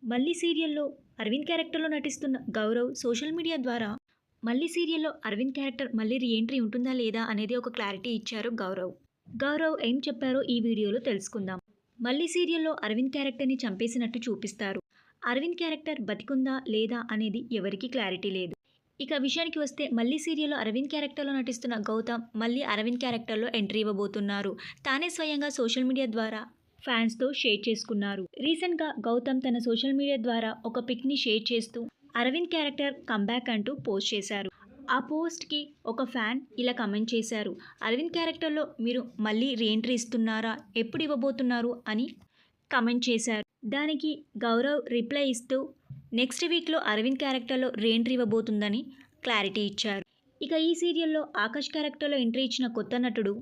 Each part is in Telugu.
మళ్ళీ సీరియల్‌లో అరవింద్ క్యారెక్టర్‌లో నటిస్తున్న గౌరవ్ సోషల్ మీడియా ద్వారా మళ్ళీ సీరియల్‌లో అరవింద్ క్యారెక్టర్ మళ్ళీ రీ ఎంట్రీ ఉంటుందా లేదా అనేది ఒక క్లారిటీ ఇచ్చారు గౌరవ్. గౌరవ్ ఏం చెప్పారో ఈ వీడియోలో తెలుసుకుందాం. మళ్ళీ సీరియల్‌లో అరవింద్ క్యారెక్టర్‌ని చంపేసినట్టు చూపిస్తారు. అరవింద్ క్యారెక్టర్ బతికుందా లేదా అనేది ఎవరికీ క్లారిటీ లేదు. ఇక విషయానికి వస్తే మళ్ళీ సీరియల్‌లో అరవింద్ క్యారెక్టర్‌లో నటిస్తున్న గౌతమ్ మళ్ళీ అరవింద్ క్యారెక్టర్‌లో ఎంట్రీ ఇవ్వబోతున్నారు. తానే స్వయంగా సోషల్ మీడియా ద్వారా ఫ్యాన్స్‌తో షేర్ చేసుకున్నారు. రీసెంట్‌గా గౌతమ్ తన సోషల్ మీడియా ద్వారా ఒక పిక్‌ని షేర్ చేస్తూ అరవింద్ క్యారెక్టర్ కమ్‌బ్యాక్ అంటూ పోస్ట్ చేశారు. ఆ పోస్ట్‌కి ఒక ఫ్యాన్ ఇలా కమెంట్ చేశారు. అరవింద్ క్యారెక్టర్‌లో మీరు మళ్ళీ రీ ఎంట్రీ ఇస్తున్నారా? ఎప్పుడు ఇవ్వబోతున్నారు? అని కమెంట్ చేశారు. దానికి గౌరవ్ రిప్లై ఇస్తూ నెక్స్ట్ వీక్‌లో అరవింద్ క్యారెక్టర్‌లో రీ ఎంట్రీ ఇవ్వబోతుందని క్లారిటీ ఇచ్చారు. ఇక ఈ సీరియల్‌లో ఆకాష్ క్యారెక్టర్‌లో ఎంట్రీ ఇచ్చిన కొత్త నటుడు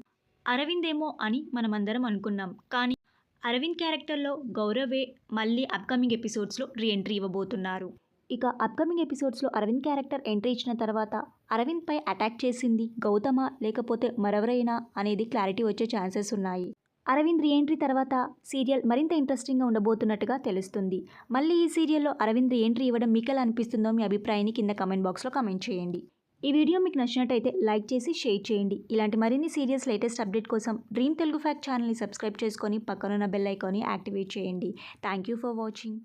అరవిందేమో అని మనమందరం అనుకున్నాం. కానీ అరవింద్ క్యారెక్టర్‌లో గౌరవే మళ్ళీ అప్‌కమింగ్ ఎపిసోడ్స్‌లో రీ ఎంట్రీ ఇవ్వబోతున్నారు. ఇక అప్‌కమింగ్ ఎపిసోడ్స్‌లో అరవింద్ క్యారెక్టర్ ఎంట్రీ ఇచ్చిన తర్వాత అరవింద్‌పై అటాక్ చేసింది గౌతమా లేకపోతే మరెవరైనా అనేది క్లారిటీ వచ్చే ఛాన్సెస్ ఉన్నాయి. అరవింద్ రీ ఎంట్రీ తర్వాత సీరియల్ మరింత ఇంట్రెస్టింగ్‌గా ఉండబోతున్నట్టుగా తెలుస్తుంది. మళ్ళీ ఈ సీరియల్‌లో అరవింద్ రీ ఎంట్రీ ఇవ్వడం మీకెలా అనిపిస్తుందో మీ అభిప్రాయాన్ని కింద కామెంట్ బాక్స్‌లో కామెంట్ చేయండి. ఈ వీడియో మీకు నచ్చినట్టయితే లైక్ చేసి షేర్ చేయండి. ఇలాంటి మరిన్ని సీరియల్స్ లేటెస్ట్ అప్డేట్ కోసం డ్రీమ్ తెలుగు ఫ్యాక్ట్ ఛానల్ని సబ్స్క్రైబ్ చేసుకొని పక్కనున్న బెల్ ఐకాన్ని యాక్టివేట్ చేయండి. Thank you for watching.